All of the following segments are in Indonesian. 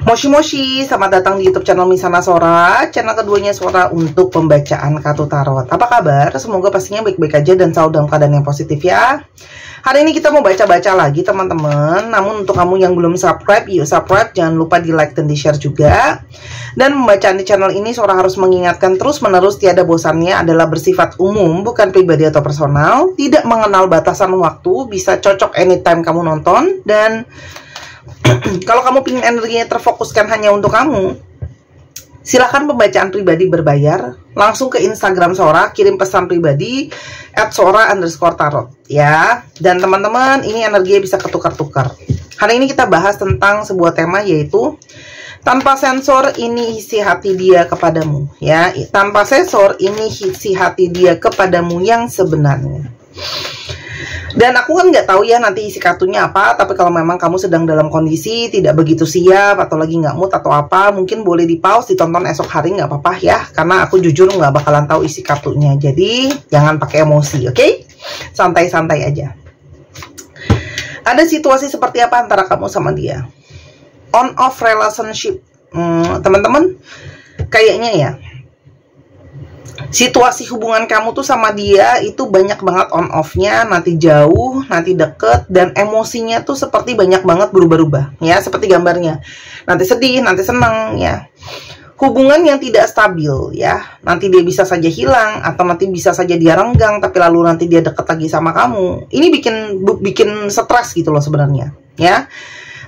Moshi Moshi, selamat datang di YouTube channel Misana Sora, channel keduanya Sora untuk pembacaan kartu tarot. Apa kabar? Semoga pastinya baik-baik aja dan selalu dalam keadaan yang positif ya. Hari ini kita mau baca-baca lagi teman-teman. Namun untuk kamu yang belum subscribe, yuk subscribe, jangan lupa di like dan di share juga. Dan pembacaan di channel ini Sora harus mengingatkan terus-menerus tiada bosannya adalah bersifat umum, bukan pribadi atau personal, tidak mengenal batasan waktu, bisa cocok anytime kamu nonton. Dan kalau kamu ingin energinya terfokuskan hanya untuk kamu, silahkan pembacaan pribadi berbayar. Langsung ke Instagram Sora, kirim pesan pribadi @sora_tarot ya. Dan teman-teman, ini energinya bisa ketukar-tukar. Hari ini kita bahas tentang sebuah tema, yaitu tanpa sensor ini isi hati dia kepadamu ya. Tanpa sensor ini isi hati dia kepadamu yang sebenarnya. Dan aku kan nggak tahu ya nanti isi kartunya apa, tapi kalau memang kamu sedang dalam kondisi tidak begitu siap atau lagi nggak mood atau apa, mungkin boleh di pause, ditonton esok hari nggak apa-apa ya, karena aku jujur nggak bakalan tahu isi kartunya, jadi jangan pakai emosi, oke? Santai-santai aja. Ada situasi seperti apa antara kamu sama dia? On-off relationship, teman-teman, kayaknya ya, situasi hubungan kamu tuh sama dia itu banyak banget on off-nya, nanti jauh, nanti deket, dan emosinya tuh seperti banyak banget berubah-ubah ya, seperti gambarnya. Nanti sedih, nanti senang ya. Hubungan yang tidak stabil ya. Nanti dia bisa saja hilang atau nanti bisa saja dia renggang, tapi lalu nanti dia deket lagi sama kamu. Ini bikin stres gitu loh sebenarnya ya.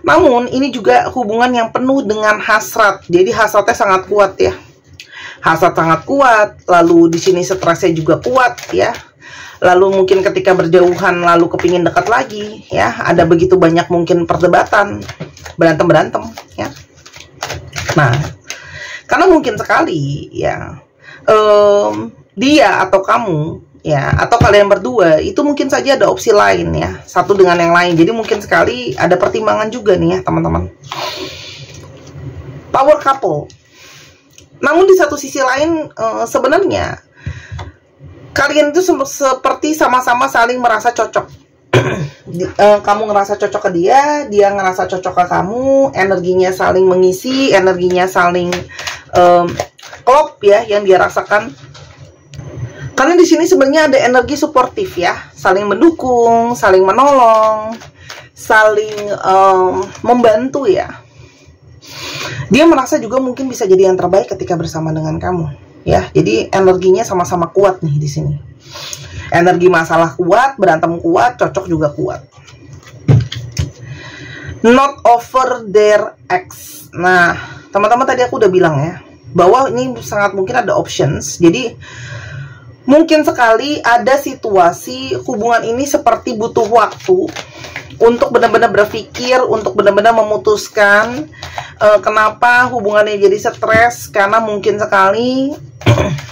Namun ini juga hubungan yang penuh dengan hasrat. Jadi hasratnya sangat kuat ya. Hasrat sangat kuat, lalu di sini stresnya juga kuat ya. Lalu mungkin ketika berjauhan lalu kepingin dekat lagi ya. Ada begitu banyak mungkin perdebatan, berantem ya. Nah, karena mungkin sekali ya dia atau kamu ya, atau kalian berdua itu mungkin saja ada opsi lain ya, satu dengan yang lain. Jadi mungkin sekali ada pertimbangan juga nih ya teman-teman. Power couple. Namun di satu sisi lain sebenarnya kalian itu seperti sama-sama saling merasa cocok. Kamu ngerasa cocok ke dia, dia ngerasa cocok ke kamu, energinya saling mengisi, energinya saling klop ya yang dia rasakan. Karena di sini sebenarnya ada energi suportif ya, saling mendukung, saling menolong, saling membantu ya. Dia merasa juga mungkin bisa jadi yang terbaik ketika bersama dengan kamu ya. Jadi energinya sama-sama kuat nih di sini. Energi masalah kuat, berantem kuat, cocok juga kuat. Not over their ex. Nah, teman-teman tadi aku udah bilang ya, bahwa ini sangat mungkin ada options. Jadi mungkin sekali ada situasi hubungan ini seperti butuh waktu untuk benar-benar berpikir, untuk benar-benar memutuskan kenapa hubungannya jadi stres, karena mungkin sekali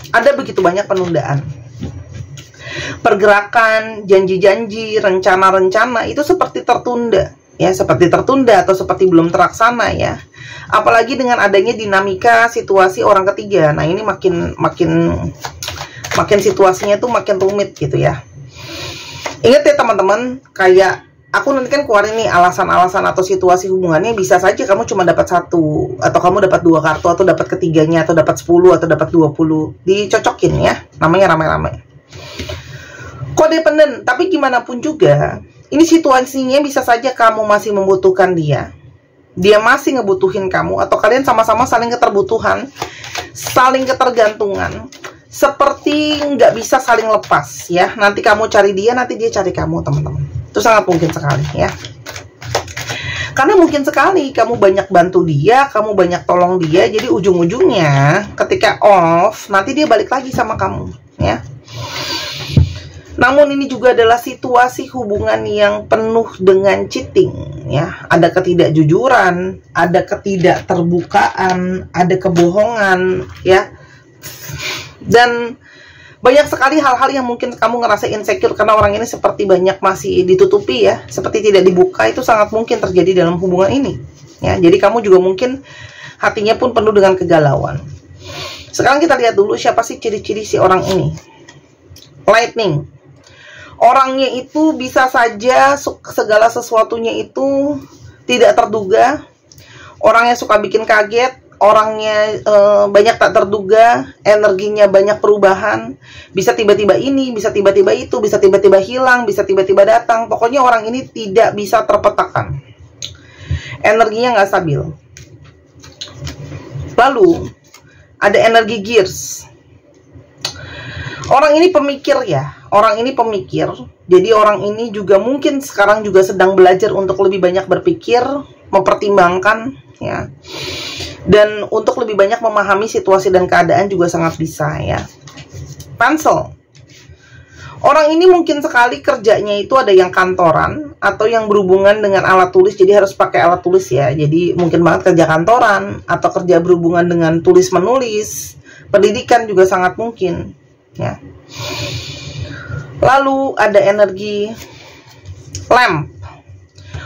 ada begitu banyak penundaan. Pergerakan, janji-janji, rencana-rencana itu seperti tertunda ya, seperti tertunda atau seperti belum terlaksana ya. Apalagi dengan adanya dinamika situasi orang ketiga. Nah, ini makin situasinya tuh makin rumit gitu ya. Ingat ya teman-teman, kayak aku nanti kan keluarin nih alasan-alasan atau situasi hubungannya, bisa saja kamu cuma dapat satu, atau kamu dapat 2 kartu, atau dapat ketiganya, atau dapat 10, atau dapat 20. Dicocokin ya, namanya rame-rame. Codependent, tapi gimana pun juga, ini situasinya bisa saja kamu masih membutuhkan dia, dia masih ngebutuhin kamu, atau kalian sama-sama saling keterbutuhan, saling ketergantungan, seperti nggak bisa saling lepas ya. Nanti kamu cari dia, nanti dia cari kamu teman-teman. Itu sangat mungkin sekali ya. Karena mungkin sekali kamu banyak bantu dia, kamu banyak tolong dia, jadi ujung-ujungnya ketika off, nanti dia balik lagi sama kamu ya. Namun ini juga adalah situasi hubungan yang penuh dengan cheating ya. Ada ketidakjujuran, ada ketidakterbukaan, ada kebohongan ya. Dan banyak sekali hal-hal yang mungkin kamu ngerasa insecure karena orang ini seperti banyak masih ditutupi ya, seperti tidak dibuka. Itu sangat mungkin terjadi dalam hubungan ini ya. Jadi kamu juga mungkin hatinya pun penuh dengan kegalauan. Sekarang kita lihat dulu siapa sih ciri-ciri si orang ini. Lightning. Orangnya itu bisa saja segala sesuatunya itu tidak terduga. Orangnya suka bikin kaget, orangnya banyak tak terduga, energinya banyak perubahan, bisa tiba-tiba ini, bisa tiba-tiba itu, bisa tiba-tiba hilang, bisa tiba-tiba datang. Pokoknya orang ini tidak bisa terpetakan, energinya nggak stabil. Lalu ada energi gears. Orang ini pemikir ya, orang ini pemikir. Jadi orang ini juga mungkin sekarang juga sedang belajar untuk lebih banyak berpikir, mempertimbangkan ya. Dan untuk lebih banyak memahami situasi dan keadaan juga sangat bisa ya. Pencil. Orang ini mungkin sekali kerjanya itu ada yang kantoran atau yang berhubungan dengan alat tulis, jadi harus pakai alat tulis ya. Jadi mungkin banget kerja kantoran atau kerja berhubungan dengan tulis menulis. Pendidikan juga sangat mungkin ya. Lalu ada energi lamp.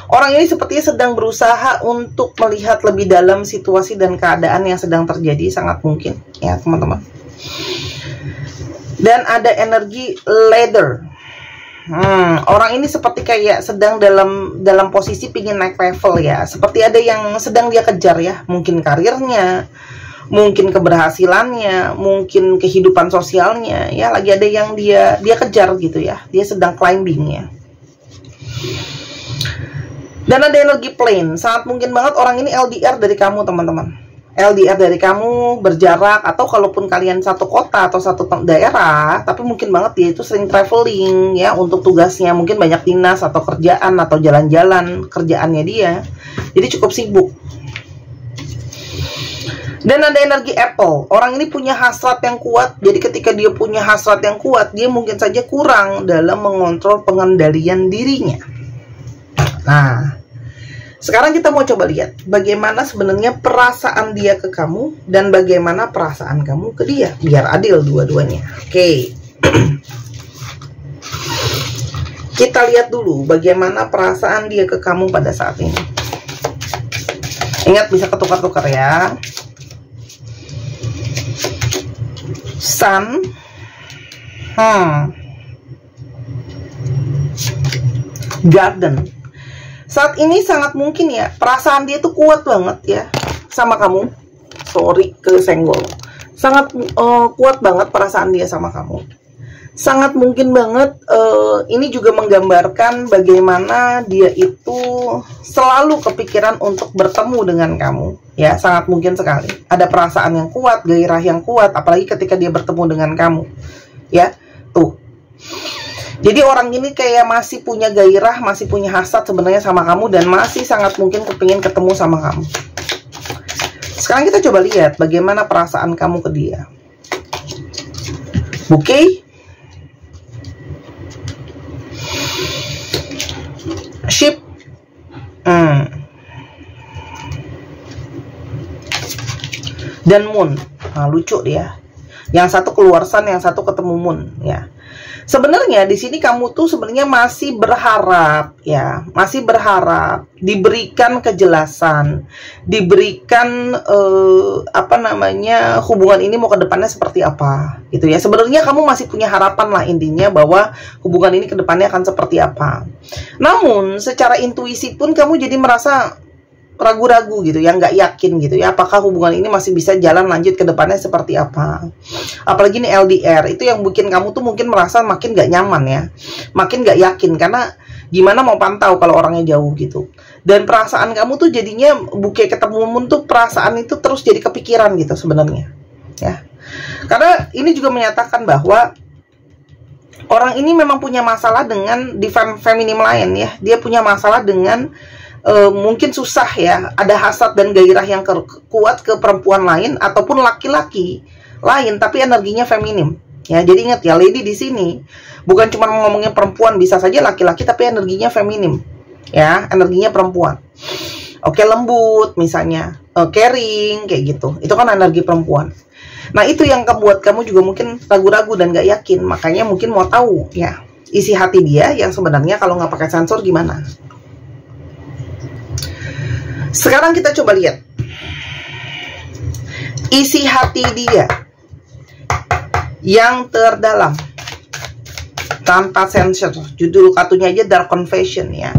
Orang ini sepertinya sedang berusaha untuk melihat lebih dalam situasi dan keadaan yang sedang terjadi, sangat mungkin ya teman-teman. Dan ada energi ladder. Orang ini seperti kayak sedang dalam posisi pingin naik level ya. Seperti ada yang sedang dia kejar ya. Mungkin karirnya, mungkin keberhasilannya, mungkin kehidupan sosialnya ya. Lagi ada yang dia kejar gitu ya. Dia sedang climbing ya. Dan ada energi plane. Sangat mungkin banget orang ini LDR dari kamu teman-teman. LDR dari kamu, berjarak, atau kalaupun kalian satu kota atau satu daerah, tapi mungkin banget dia itu sering traveling ya untuk tugasnya, mungkin banyak dinas atau kerjaan atau jalan-jalan kerjaannya dia. Jadi cukup sibuk. Dan ada energi apple. Orang ini punya hasrat yang kuat. Jadi ketika dia punya hasrat yang kuat, dia mungkin saja kurang dalam mengontrol pengendalian dirinya. Nah, sekarang kita mau coba lihat bagaimana sebenarnya perasaan dia ke kamu dan bagaimana perasaan kamu ke dia, biar adil dua-duanya. Oke. Kita lihat dulu bagaimana perasaan dia ke kamu pada saat ini. Ingat bisa ketukar-tukar ya. Sun. Garden. Saat ini sangat mungkin ya, perasaan dia tuh kuat banget ya sama kamu. Sorry, kesenggol. Sangat kuat banget perasaan dia sama kamu. Sangat mungkin banget ini juga menggambarkan bagaimana dia itu selalu kepikiran untuk bertemu dengan kamu. Ya, sangat mungkin sekali. Ada perasaan yang kuat, gairah yang kuat, apalagi ketika dia bertemu dengan kamu. Ya, tuh. Jadi orang ini kayak masih punya gairah, masih punya hasrat sebenarnya sama kamu, dan masih sangat mungkin kepingin ketemu sama kamu. Sekarang kita coba lihat bagaimana perasaan kamu ke dia. Oke? Ship. Dan moon. Nah, lucu dia. Yang satu keluar sun, yang satu ketemu moon ya. Sebenarnya di sini kamu tuh sebenarnya masih berharap ya, masih berharap diberikan kejelasan, diberikan hubungan ini mau ke depannya seperti apa gitu ya. Sebenarnya kamu masih punya harapan lah intinya bahwa hubungan ini ke depannya akan seperti apa. Namun secara intuisi pun kamu jadi merasa ragu-ragu gitu ya, nggak yakin gitu ya, apakah hubungan ini masih bisa jalan lanjut ke depannya seperti apa. Apalagi ini LDR, itu yang bikin kamu tuh mungkin merasa makin nggak nyaman ya, makin nggak yakin, karena gimana mau pantau kalau orangnya jauh gitu. Dan perasaan kamu tuh jadinya bukan ketemu tuh perasaan itu terus jadi kepikiran gitu sebenarnya ya. Karena ini juga menyatakan bahwa orang ini memang punya masalah dengan divine feminine lain ya, dia punya masalah dengan mungkin susah ya, ada hasrat dan gairah yang kuat ke perempuan lain ataupun laki-laki lain, tapi energinya feminim ya. Jadi ingat ya, lady di sini bukan cuma ngomongnya perempuan, bisa saja laki-laki tapi energinya feminim ya, energinya perempuan. Oke, lembut misalnya, caring kayak gitu, itu kan energi perempuan. Nah itu yang membuat kamu juga mungkin ragu-ragu dan gak yakin, makanya mungkin mau tahu ya isi hati dia yang sebenarnya kalau nggak pakai sensor gimana. Sekarang kita coba lihat isi hati dia yang terdalam tanpa sensor. Judul kartunya aja Dark Confession ya.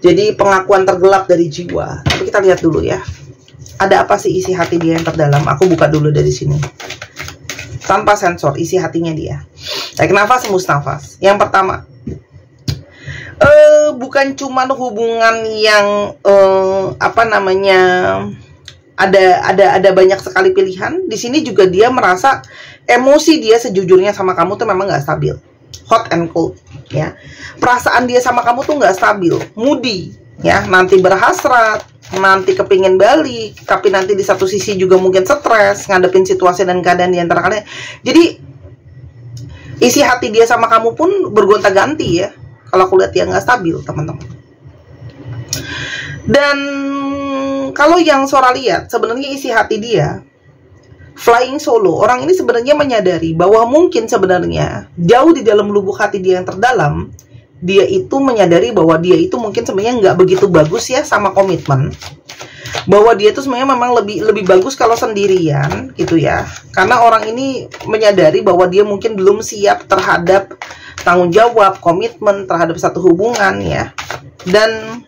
Jadi pengakuan tergelap dari jiwa. Tapi kita lihat dulu ya. Ada apa sih isi hati dia yang terdalam? Aku buka dulu dari sini. Tanpa sensor, isi hatinya dia. Tarik nafas, hembus nafas. Yang pertama, bukan cuma hubungan yang apa namanya, ada banyak sekali pilihan. Di sini juga dia merasa emosi dia sejujurnya sama kamu tuh memang nggak stabil, hot and cold, ya. Perasaan dia sama kamu tuh nggak stabil, moody, ya. Nanti berhasrat, nanti kepingin balik, tapi nanti di satu sisi juga mungkin stres ngadepin situasi dan keadaan di antara kalian. Jadi isi hati dia sama kamu pun bergonta-ganti, ya. Kalau aku lihat dia nggak stabil, teman-teman. Dan kalau yang Sora lihat, sebenarnya isi hati dia flying solo. Orang ini sebenarnya menyadari bahwa mungkin sebenarnya jauh di dalam lubuk hati dia yang terdalam, dia itu menyadari bahwa dia itu mungkin sebenarnya nggak begitu bagus ya sama komitmen. Bahwa dia itu sebenarnya memang lebih bagus kalau sendirian gitu ya. Karena orang ini menyadari bahwa dia mungkin belum siap terhadap tanggung jawab, komitmen terhadap satu hubungan, ya. Dan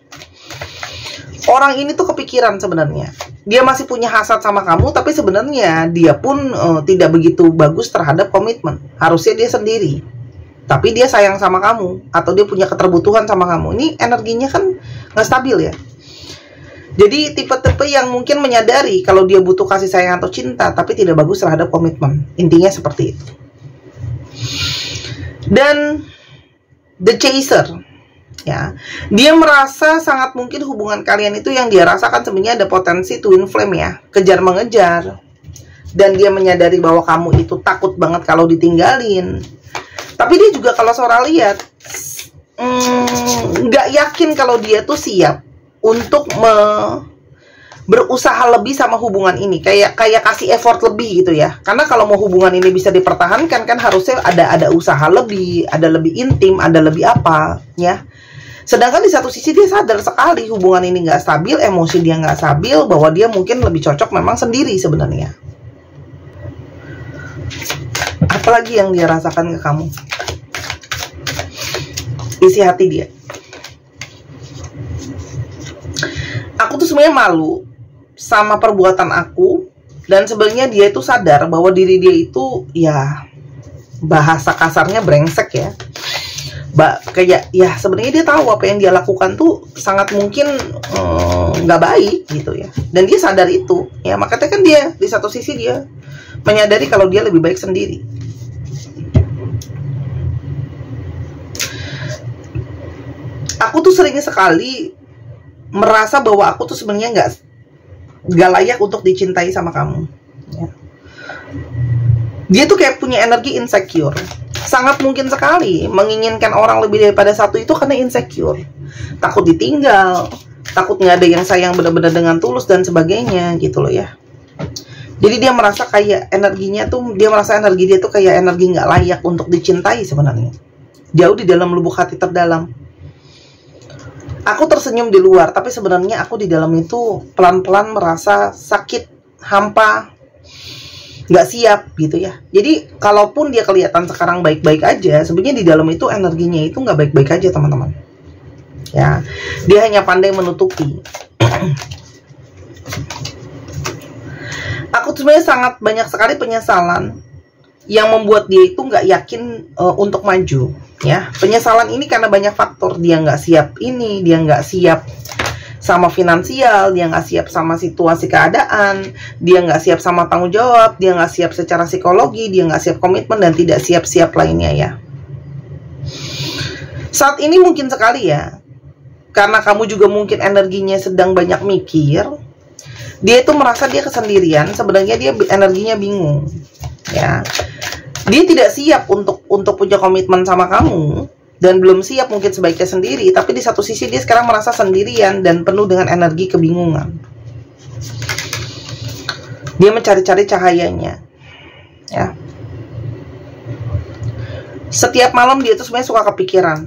orang ini tuh kepikiran sebenarnya. Dia masih punya hasrat sama kamu, tapi sebenarnya dia pun tidak begitu bagus terhadap komitmen. Harusnya dia sendiri. Tapi dia sayang sama kamu, atau dia punya keterbutuhan sama kamu. Ini energinya kan nggak stabil, ya. Jadi tipe-tipe yang mungkin menyadari kalau dia butuh kasih sayang atau cinta, tapi tidak bagus terhadap komitmen. Intinya seperti itu. Dan the chaser, ya, dia merasa sangat mungkin hubungan kalian itu yang dia rasakan sebenarnya ada potensi twin flame, ya, kejar mengejar. Dan dia menyadari bahwa kamu itu takut banget kalau ditinggalin. Tapi dia juga kalau Sora lihat nggak yakin kalau dia tuh siap untuk berusaha lebih sama hubungan ini, kayak kasih effort lebih gitu, ya. Karena kalau mau hubungan ini bisa dipertahankan kan harusnya ada usaha lebih, ada lebih intim, ada lebih apa, ya. Sedangkan di satu sisi dia sadar sekali hubungan ini nggak stabil, emosi dia nggak stabil, bahwa dia mungkin lebih cocok memang sendiri sebenarnya. Apalagi yang dia rasakan ke kamu? Isi hati dia. Aku tuh sebenarnya malu sama perbuatan aku, dan sebenarnya dia itu sadar bahwa diri dia itu, ya, bahasa kasarnya brengsek, ya. Kayak, ya, sebenarnya dia tahu apa yang dia lakukan tuh sangat mungkin nggak baik gitu, ya. Dan dia sadar itu, ya. Makanya kan dia di satu sisi dia menyadari kalau dia lebih baik sendiri. Aku tuh sering sekali merasa bahwa aku tuh sebenarnya nggak layak untuk dicintai sama kamu, ya. Dia tuh kayak punya energi insecure. Sangat mungkin sekali menginginkan orang lebih daripada satu itu karena insecure. Takut ditinggal, takut nggak ada yang sayang benar-benar dengan tulus dan sebagainya gitu loh, ya. Jadi dia merasa kayak energinya tuh, dia merasa energi dia tuh kayak energi nggak layak untuk dicintai sebenarnya. Jauh di dalam lubuk hati terdalam. Aku tersenyum di luar, tapi sebenarnya aku di dalam itu pelan-pelan merasa sakit, hampa, nggak siap gitu, ya. Jadi kalaupun dia kelihatan sekarang baik-baik aja, sebenarnya di dalam itu energinya itu nggak baik-baik aja, teman-teman. Ya, dia hanya pandai menutupi. Aku sebenarnya sangat banyak sekali penyesalan yang membuat dia itu nggak yakin untuk maju, ya. Penyesalan ini karena banyak faktor. Dia nggak siap ini, dia nggak siap sama finansial, dia nggak siap sama situasi keadaan, dia nggak siap sama tanggung jawab, dia nggak siap secara psikologi, dia nggak siap komitmen, dan tidak siap-siap lainnya, ya. Saat ini mungkin sekali, ya, karena kamu juga mungkin energinya sedang banyak mikir, dia itu merasa dia kesendirian. Sebenarnya dia energinya bingung, ya. Dia tidak siap untuk punya komitmen sama kamu, dan belum siap mungkin sebaiknya sendiri. Tapi di satu sisi dia sekarang merasa sendirian dan penuh dengan energi kebingungan. Dia mencari-cari cahayanya, ya. Setiap malam dia tuh sebenarnya suka kepikiran,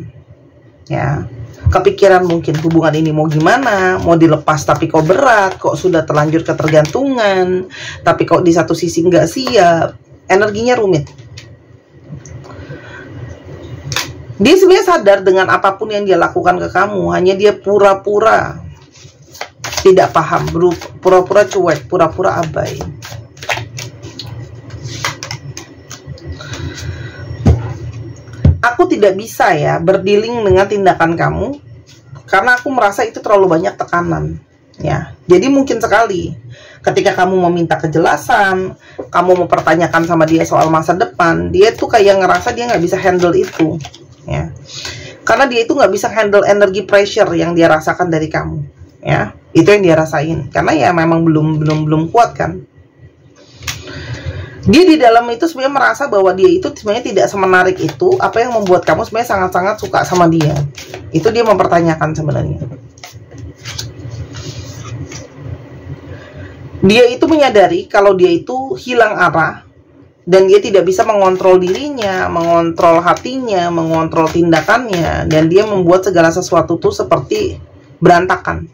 ya. Kepikiran mungkin hubungan ini mau gimana, mau dilepas tapi kok berat, kok sudah terlanjur ketergantungan, tapi kok di satu sisi nggak siap. Energinya rumit. Dia sebenarnya sadar dengan apapun yang dia lakukan ke kamu, hanya dia pura-pura tidak paham, pura-pura cuek, pura-pura abai. Aku tidak bisa ya berdealing dengan tindakan kamu karena aku merasa itu terlalu banyak tekanan ya. Jadi mungkin sekali ketika kamu meminta kejelasan, kamu mempertanyakan sama dia soal masa depan, dia tuh kayak ngerasa dia nggak bisa handle itu ya. Karena dia itu nggak bisa handle energi pressure yang dia rasakan dari kamu ya. Itu yang dia rasain karena ya memang belum kuat kan. Dia di dalam itu sebenarnya merasa bahwa dia itu sebenarnya tidak semenarik itu. Apa yang membuat kamu sebenarnya sangat-sangat suka sama dia, itu dia mempertanyakan sebenarnya. Dia itu menyadari kalau dia itu hilang arah dan dia tidak bisa mengontrol dirinya, mengontrol hatinya, mengontrol tindakannya, dan dia membuat segala sesuatu tuh seperti berantakan.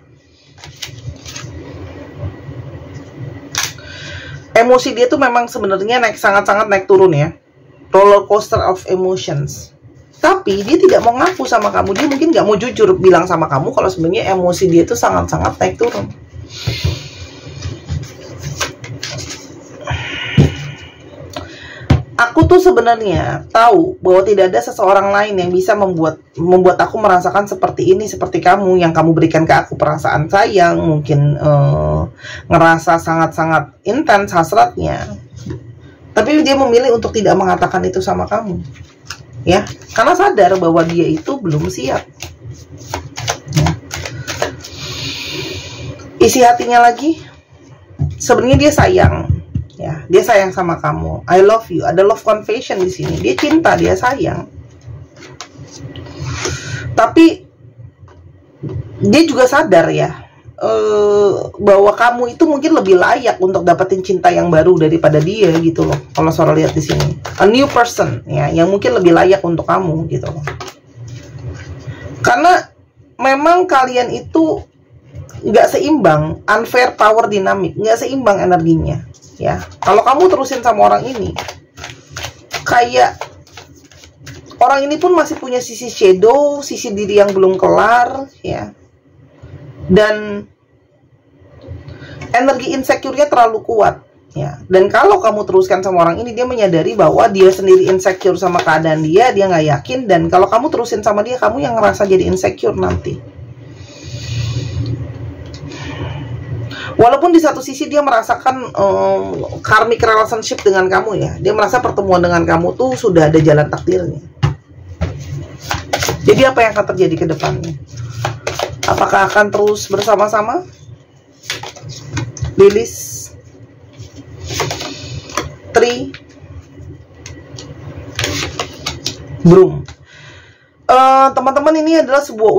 Emosi dia tuh memang sebenarnya sangat-sangat naik turun ya, roller coaster of emotions. Tapi dia tidak mau ngaku sama kamu, dia mungkin nggak mau jujur bilang sama kamu kalau sebenarnya emosi dia tuh sangat-sangat naik turun. Aku tuh sebenarnya tahu bahwa tidak ada seseorang lain yang bisa membuat aku merasakan seperti ini, seperti kamu, yang kamu berikan ke aku perasaan sayang, mungkin ngerasa sangat-sangat intens hasratnya. Tapi dia memilih untuk tidak mengatakan itu sama kamu, ya, karena sadar bahwa dia itu belum siap. Ya. Isi hatinya lagi, sebenarnya dia sayang. Ya, dia sayang sama kamu. I love you. Ada love confession di sini. Dia cinta, dia sayang. Tapi dia juga sadar ya, bahwa kamu itu mungkin lebih layak untuk dapetin cinta yang baru daripada dia gitu loh. Kalau Sora lihat di sini, a new person ya, yang mungkin lebih layak untuk kamu gitu loh. Karena memang kalian itu nggak seimbang, unfair power dynamic, nggak seimbang energinya. Ya, kalau kamu terusin sama orang ini, kayak orang ini pun masih punya sisi shadow, sisi diri yang belum kelar, ya. Dan energi insecure-nya terlalu kuat, ya. Dan kalau kamu teruskan sama orang ini, dia menyadari bahwa dia sendiri insecure sama keadaan dia nggak yakin. Dan kalau kamu terusin sama dia, kamu yang ngerasa jadi insecure nanti. Walaupun di satu sisi dia merasakan karmic relationship dengan kamu ya. Dia merasa pertemuan dengan kamu tuh sudah ada jalan takdirnya. Jadi apa yang akan terjadi ke depannya? Apakah akan terus bersama-sama? Lilis 3 Broom. Teman-teman, ini adalah sebuah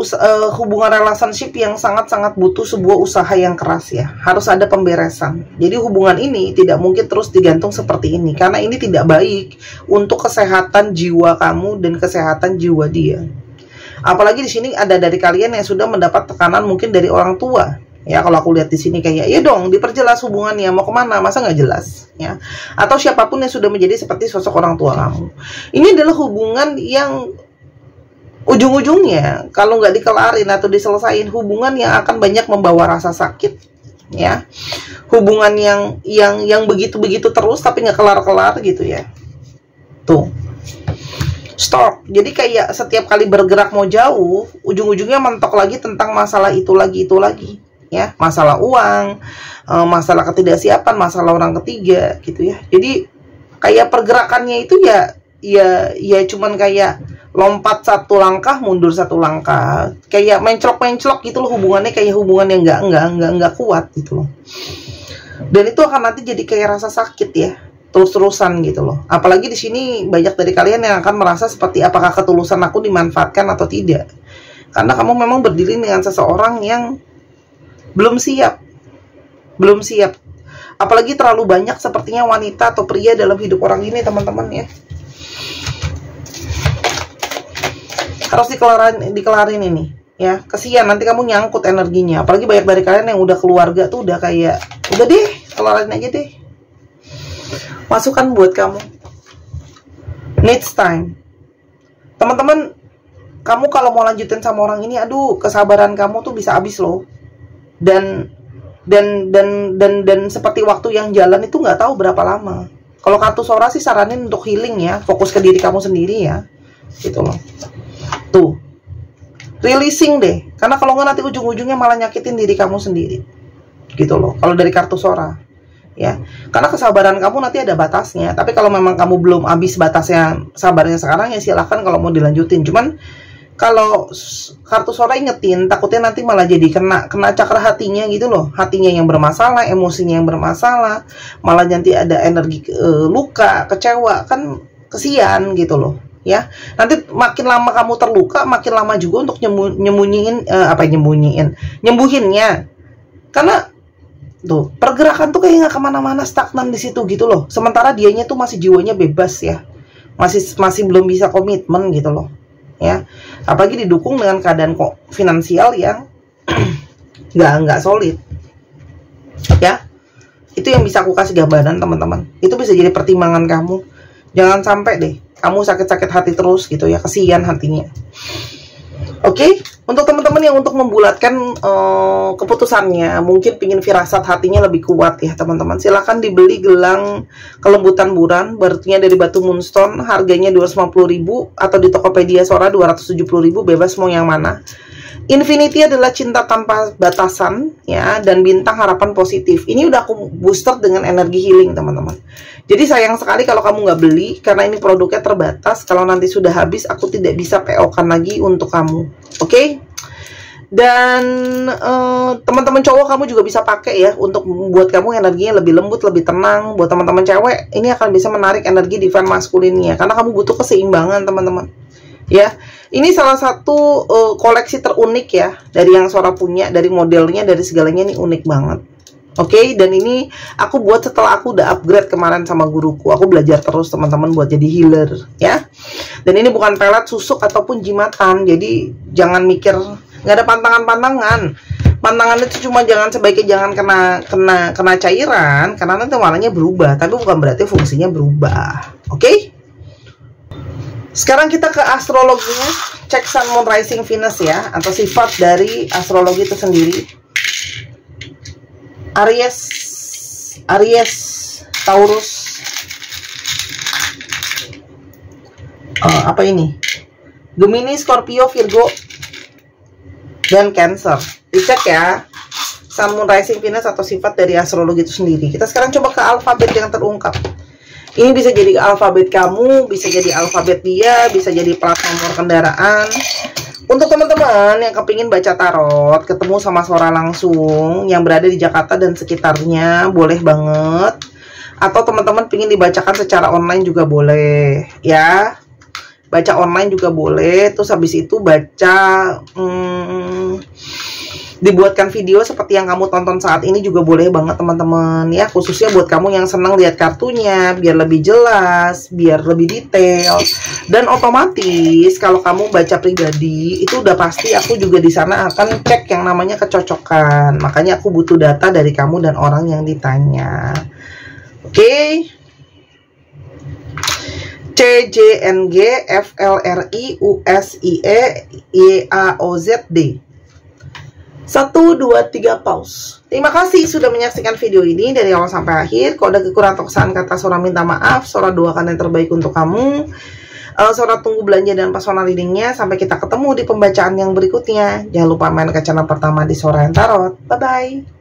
hubungan relationship yang sangat-sangat butuh sebuah usaha yang keras ya. Harus ada pemberesan. Jadi hubungan ini tidak mungkin terus digantung seperti ini, karena ini tidak baik untuk kesehatan jiwa kamu dan kesehatan jiwa dia. Apalagi di sini ada dari kalian yang sudah mendapat tekanan mungkin dari orang tua. Ya, kalau aku lihat di sini kayak, ya dong, diperjelas hubungannya, mau kemana, masa nggak jelas ya. Atau siapapun yang sudah menjadi seperti sosok orang tua kamu. Ini adalah hubungan yang ujung-ujungnya kalau nggak dikelarin atau diselesain, hubungan yang akan banyak membawa rasa sakit ya. Hubungan yang begitu-begitu terus tapi nggak kelar-kelar gitu ya. Tuh, stop. Jadi kayak setiap kali bergerak mau jauh, ujung-ujungnya mentok lagi tentang masalah itu lagi ya. Masalah uang, masalah ketidaksiapan, masalah orang ketiga gitu ya. Jadi kayak pergerakannya itu ya cuman kayak lompat satu langkah, mundur satu langkah, kayak menclok gitu loh hubungannya, kayak hubungan yang nggak kuat gitu loh. Dan itu akan nanti jadi kayak rasa sakit ya, terus-terusan gitu loh. Apalagi di sini banyak dari kalian yang akan merasa seperti apakah ketulusan aku dimanfaatkan atau tidak, karena kamu memang berdiri dengan seseorang yang belum siap. Apalagi terlalu banyak sepertinya wanita atau pria dalam hidup orang ini, teman-teman ya. Harus dikelarin ini ya. Kesian nanti kamu nyangkut energinya. Apalagi banyak dari kalian yang udah keluarga tuh udah kayak, udah deh, kelarin aja deh. Masukan buat kamu, needs time. Teman-teman, kamu kalau mau lanjutin sama orang ini, aduh, kesabaran kamu tuh bisa habis loh. Dan Dan seperti waktu yang jalan itu nggak tahu berapa lama. Kalau kartu Sora sih saranin untuk healing ya, fokus ke diri kamu sendiri ya, gitu loh. Tuh, releasing deh, karena kalau nggak nanti ujung-ujungnya malah nyakitin diri kamu sendiri, gitu loh. Kalau dari kartu Sora, ya, karena kesabaran kamu nanti ada batasnya. Tapi kalau memang kamu belum habis batasnya sabarnya sekarang ya silahkan kalau mau dilanjutin. Cuman kalau kartu Sora ingetin, takutnya nanti malah jadi kena cakra hatinya gitu loh. Hatinya yang bermasalah, emosinya yang bermasalah, malah nanti ada energi luka, kecewa, kan kesian gitu loh. Ya, nanti makin lama kamu terluka, makin lama juga untuk nyembuhinnya. Karena tuh pergerakan tuh kayak nggak kemana-mana, stagnan di situ gitu loh. Sementara dianya tuh masih jiwanya bebas ya, masih belum bisa komitmen gitu loh. Ya, apalagi didukung dengan keadaan kok finansial yang nggak solid. Ya, itu yang bisa aku kasih gambaran teman-teman. Itu bisa jadi pertimbangan kamu. Jangan sampai deh kamu sakit-sakit hati terus gitu ya, kasihan hatinya. Oke, untuk teman-teman yang untuk membulatkan keputusannya, mungkin pingin firasat hatinya lebih kuat ya teman-teman, silahkan dibeli gelang kelembutan buran, berarti dari batu moonstone, harganya 250.000, atau di Tokopedia Sora 270.000, bebas mau yang mana. Infinity adalah cinta tanpa batasan ya, dan bintang harapan positif. Ini udah aku booster dengan energi healing teman-teman. Jadi sayang sekali kalau kamu nggak beli, karena ini produknya terbatas. Kalau nanti sudah habis, aku tidak bisa PO-kan lagi untuk kamu. Oke? Dan teman-teman cowok kamu juga bisa pakai ya, untuk membuat kamu energinya lebih lembut, lebih tenang. Buat teman-teman cewek, ini akan bisa menarik energi divine maskulinnya, karena kamu butuh keseimbangan teman-teman. Ya, ini salah satu koleksi terunik ya dari yang Sora punya, dari modelnya, dari segalanya, ini unik banget. Oke, dan ini aku buat setelah aku udah upgrade kemarin sama guruku. Aku belajar terus teman-teman buat jadi healer ya. Dan ini bukan pelet, susuk ataupun jimatan. Jadi jangan mikir, nggak ada pantangan-pantangan. Pantangan itu cuma sebaiknya jangan kena cairan, karena nanti warnanya berubah. Tapi bukan berarti fungsinya berubah. Oke? Sekarang kita ke astrologinya, cek Sun, Moon, Rising, Venus ya, atau sifat dari astrologi itu sendiri. Aries, Taurus, apa ini? Gemini, Scorpio, Virgo, dan Cancer. Dicek ya, Sun, Moon, Rising, Venus atau sifat dari astrologi itu sendiri. Kita sekarang coba ke alfabet yang terungkap. Ini bisa jadi alfabet kamu, bisa jadi alfabet dia, bisa jadi plat nomor kendaraan. Untuk teman-teman yang kepingin baca tarot, ketemu sama Sora langsung, yang berada di Jakarta dan sekitarnya, boleh banget. Atau teman-teman pingin dibacakan secara online juga boleh, ya. Baca online juga boleh, terus habis itu baca... dibuatkan video seperti yang kamu tonton saat ini juga boleh banget teman-teman ya, khususnya buat kamu yang senang lihat kartunya biar lebih jelas, biar lebih detail. Dan otomatis kalau kamu baca pribadi itu udah pasti aku juga di sana akan cek yang namanya kecocokan. Makanya aku butuh data dari kamu dan orang yang ditanya. Oke. CJNG FLRIUSIE YAOZD 1, 2, 3 pause. Terima kasih sudah menyaksikan video ini dari awal sampai akhir. Kalau ada kekurangan atau kesalahan kata, Sora minta maaf. Sora doakan yang terbaik untuk kamu. Sora tunggu belanja dan personal readingnya. Sampai kita ketemu di pembacaan yang berikutnya. Jangan lupa main ke channel pertama di Sora yang Tarot. Bye-bye.